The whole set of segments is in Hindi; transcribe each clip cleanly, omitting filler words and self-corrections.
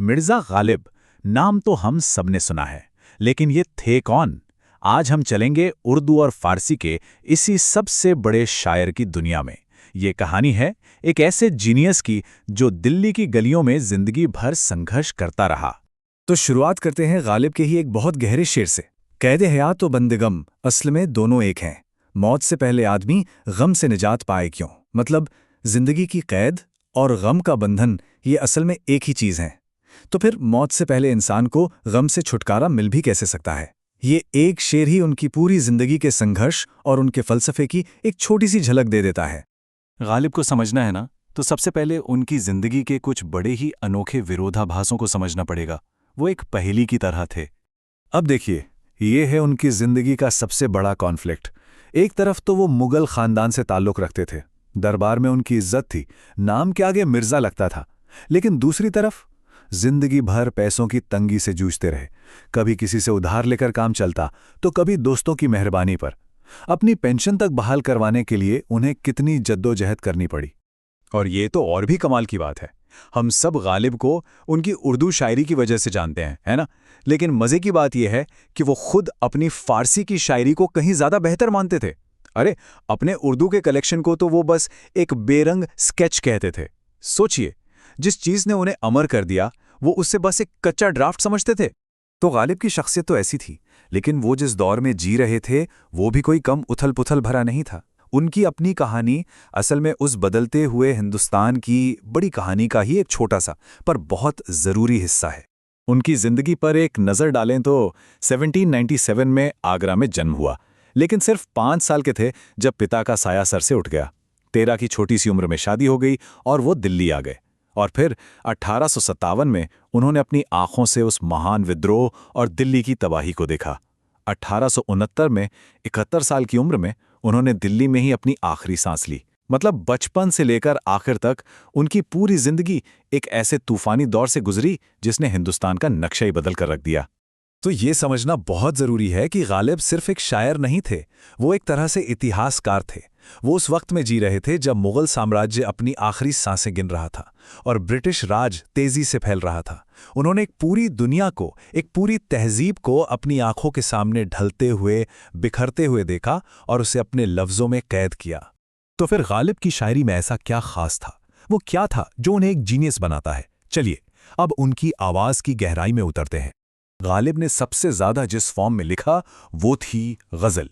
मिर्ज़ा गालिब, नाम तो हम सबने सुना है, लेकिन ये थे कौन? आज हम चलेंगे उर्दू और फारसी के इसी सबसे बड़े शायर की दुनिया में। ये कहानी है एक ऐसे जीनियस की जो दिल्ली की गलियों में जिंदगी भर संघर्ष करता रहा। तो शुरुआत करते हैं गालिब के ही एक बहुत गहरे शेर से। कैद हयात और बंदगम असल में दोनों एक हैं। मौत से पहले आदमी गम से निजात पाए क्यों? मतलब जिंदगी की कैद और गम का बंधन ये असल में एक ही चीज़ है। तो फिर मौत से पहले इंसान को गम से छुटकारा मिल भी कैसे सकता है? ये एक शेर ही उनकी पूरी जिंदगी के संघर्ष और उनके फलसफे की एक छोटी सी झलक दे देता है। गालिब को समझना है ना, तो सबसे पहले उनकी जिंदगी के कुछ बड़े ही अनोखे विरोधाभासों को समझना पड़ेगा। वो एक पहेली की तरह थे। अब देखिए, ये है उनकी जिंदगी का सबसे बड़ा कॉन्फ्लिक्ट। एक तरफ तो वो मुगल खानदान से ताल्लुक रखते थे, दरबार में उनकी इज्जत थी, नाम के आगे मिर्जा लगता था। लेकिन दूसरी तरफ जिंदगी भर पैसों की तंगी से जूझते रहे। कभी किसी से उधार लेकर काम चलता, तो कभी दोस्तों की मेहरबानी पर। अपनी पेंशन तक बहाल करवाने के लिए उन्हें कितनी जद्दोजहद करनी पड़ी। और ये तो और भी कमाल की बात है, हम सब गालिब को उनकी उर्दू शायरी की वजह से जानते हैं, है ना? लेकिन मज़े की बात यह है कि वो खुद अपनी फारसी की शायरी को कहीं ज़्यादा बेहतर मानते थे। अरे, अपने उर्दू के कलेक्शन को तो वो बस एक बेरंग स्केच कहते थे। सोचिए, जिस चीज़ ने उन्हें अमर कर दिया, वो उससे बस एक कच्चा ड्राफ्ट समझते थे। तो गालिब की शख्सियत तो ऐसी थी, लेकिन वो जिस दौर में जी रहे थे वो भी कोई कम उथल पुथल भरा नहीं था। उनकी अपनी कहानी असल में उस बदलते हुए हिंदुस्तान की बड़ी कहानी का ही एक छोटा सा पर बहुत ज़रूरी हिस्सा है। उनकी जिंदगी पर एक नज़र डालें तो 1797 में आगरा में जन्म हुआ, लेकिन सिर्फ 5 साल के थे जब पिता का साया सर से उठ गया। 13 की छोटी सी उम्र में शादी हो गई और वो दिल्ली आ गए। और फिर 1857 में उन्होंने अपनी आंखों से उस महान विद्रोह और दिल्ली की तबाही को देखा। 1869 में 71 साल की उम्र में उन्होंने दिल्ली में ही अपनी आखिरी सांस ली। मतलब बचपन से लेकर आखिर तक उनकी पूरी जिंदगी एक ऐसे तूफानी दौर से गुजरी जिसने हिंदुस्तान का नक्शा ही बदल कर रख दिया। तो ये समझना बहुत ज़रूरी है कि गालिब सिर्फ एक शायर नहीं थे, वो एक तरह से इतिहासकार थे। वो उस वक्त में जी रहे थे जब मुगल साम्राज्य अपनी आखिरी सांसें गिन रहा था और ब्रिटिश राज तेजी से फैल रहा था। उन्होंने एक पूरी दुनिया को, एक पूरी तहजीब को अपनी आंखों के सामने ढलते हुए, बिखरते हुए देखा और उसे अपने लफ्ज़ों में कैद किया। तो फिर गालिब की शायरी में ऐसा क्या खास था? वो क्या था जो उन्हें एक जीनियस बनाता है? चलिए, अब उनकी आवाज़ की गहराई में उतरते हैं। गालिब ने सबसे ज़्यादा जिस फॉर्म में लिखा वो थी गज़ल।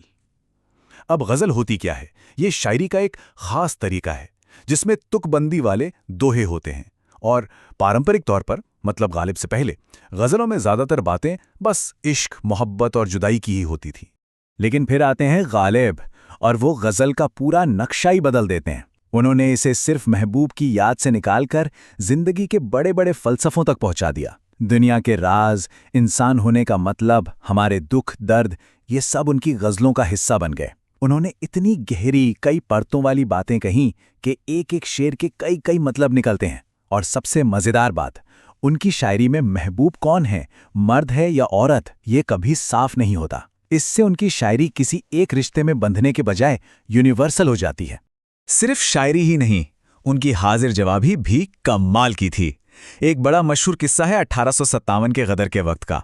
अब गज़ल होती क्या है? ये शायरी का एक ख़ास तरीका है जिसमें तुकबंदी वाले दोहे होते हैं। और पारंपरिक तौर पर, मतलब गालिब से पहले, गज़लों में ज़्यादातर बातें बस इश्क, मोहब्बत और जुदाई की ही होती थी। लेकिन फिर आते हैं गालिब और वो गज़ल का पूरा नक्शा ही बदल देते हैं। उन्होंने इसे सिर्फ महबूब की याद से निकालकर जिंदगी के बड़े बड़े फ़लसफ़ों तक पहुंचा दिया। दुनिया के राज, इंसान होने का मतलब, हमारे दुख दर्द, ये सब उनकी गज़लों का हिस्सा बन गए। उन्होंने इतनी गहरी, कई परतों वाली बातें कहीं कि एक एक शेर के कई कई मतलब निकलते हैं। और सबसे मज़ेदार बात, उनकी शायरी में महबूब कौन है, मर्द है या औरत, ये कभी साफ नहीं होता। इससे उनकी शायरी किसी एक रिश्ते में बंधने के बजाय यूनिवर्सल हो जाती है। सिर्फ शायरी ही नहीं, उनकी हाजिर जवाबी भी कमाल की थी। एक बड़ा मशहूर किस्सा है 1857 के गदर के वक्त का।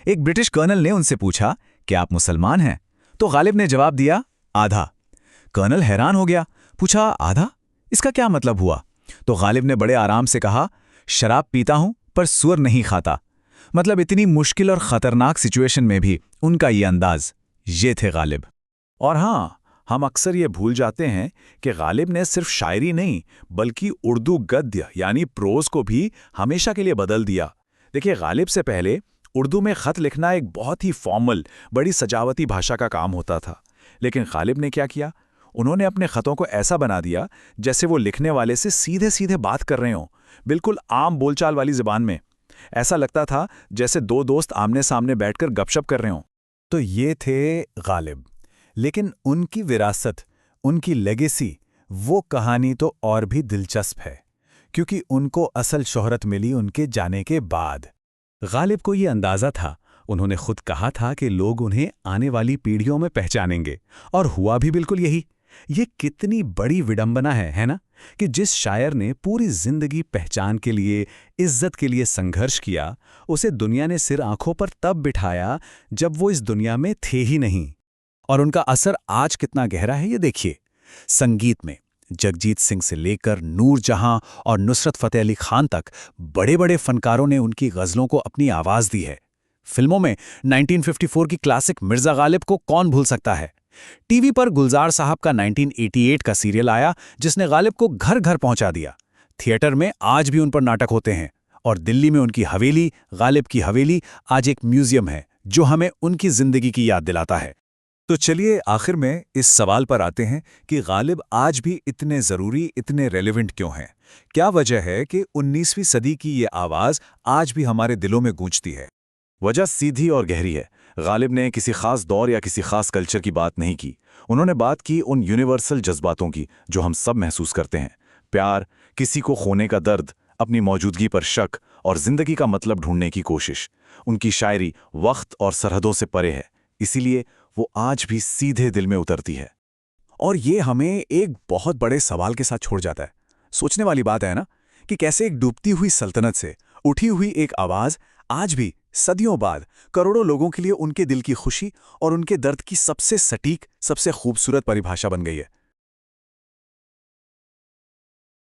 एक ब्रिटिश कर्नल ने उनसे पूछा कि आप मुसलमान हैं? तो गालिब ने जवाब दिया, आधा। कर्नल हैरान हो गया, पूछा, आधा? इसका क्या मतलब हुआ? तो गालिब ने बड़े आराम से कहा, शराब पीता हूं पर सुअर नहीं खाता। मतलब इतनी मुश्किल और खतरनाक सिचुएशन में भी उनका ये अंदाज, ये थे गालिब। और हाँ, हम अक्सर ये भूल जाते हैं कि गालिब ने सिर्फ शायरी नहीं बल्कि उर्दू गद्य यानी प्रोज को भी हमेशा के लिए बदल दिया। देखिए, गालिब से पहले उर्दू में ख़त लिखना एक बहुत ही फॉर्मल, बड़ी सजावटी भाषा का काम होता था। लेकिन गालिब ने क्या किया? उन्होंने अपने ख़तों को ऐसा बना दिया जैसे वो लिखने वाले से सीधे सीधे बात कर रहे हों, बिल्कुल आम बोलचाल वाली ज़बान में। ऐसा लगता था जैसे दो दोस्त आमने सामने बैठकर गपशप कर रहे हों। तो ये थे गालिब। लेकिन उनकी विरासत, उनकी लेगेसी, वो कहानी तो और भी दिलचस्प है, क्योंकि उनको असल शोहरत मिली उनके जाने के बाद। गालिब को ये अंदाज़ा था, उन्होंने खुद कहा था कि लोग उन्हें आने वाली पीढ़ियों में पहचानेंगे, और हुआ भी बिल्कुल यही। ये कितनी बड़ी विडंबना है ना? कि जिस शायर ने पूरी जिंदगी पहचान के लिए, इज्जत के लिए संघर्ष किया, उसे दुनिया ने सिर आंखों पर तब बिठाया जब वो इस दुनिया में थे ही नहीं। और उनका असर आज कितना गहरा है ये देखिए। संगीत में जगजीत सिंह से लेकर नूरजहां और नुसरत फतेह अली खान तक बड़े बड़े फनकारों ने उनकी गज़लों को अपनी आवाज़ दी है। फिल्मों में 1954 की क्लासिक मिर्ज़ा गालिब को कौन भूल सकता है। टीवी पर गुलजार साहब का 1988 का सीरियल आया जिसने गालिब को घर घर पहुंचा दिया। थिएटर में आज भी उन पर नाटक होते हैं और दिल्ली में उनकी हवेली, गालिब की हवेली, आज एक म्यूजियम है जो हमें उनकी जिंदगी की याद दिलाता है। तो चलिए आखिर में इस सवाल पर आते हैं कि गालिब आज भी इतने ज़रूरी, इतने रेलेवेंट क्यों हैं? क्या वजह है कि 19वीं सदी की ये आवाज़ आज भी हमारे दिलों में गूंजती है? वजह सीधी और गहरी है। गालिब ने किसी खास दौर या किसी खास कल्चर की बात नहीं की। उन्होंने बात की उन यूनिवर्सल जज्बातों की जो हम सब महसूस करते हैं। प्यार, किसी को खोने का दर्द, अपनी मौजूदगी पर शक और जिंदगी का मतलब ढूंढने की कोशिश। उनकी शायरी वक्त और सरहदों से परे है, इसीलिए वो आज भी सीधे दिल में उतरती है। और ये हमें एक बहुत बड़े सवाल के साथ छोड़ जाता है। सोचने वाली बात है ना कि कैसे एक डूबती हुई सल्तनत से उठी हुई एक आवाज़ आज भी सदियों बाद करोड़ों लोगों के लिए उनके दिल की खुशी और उनके दर्द की सबसे सटीक, सबसे खूबसूरत परिभाषा बन गई है।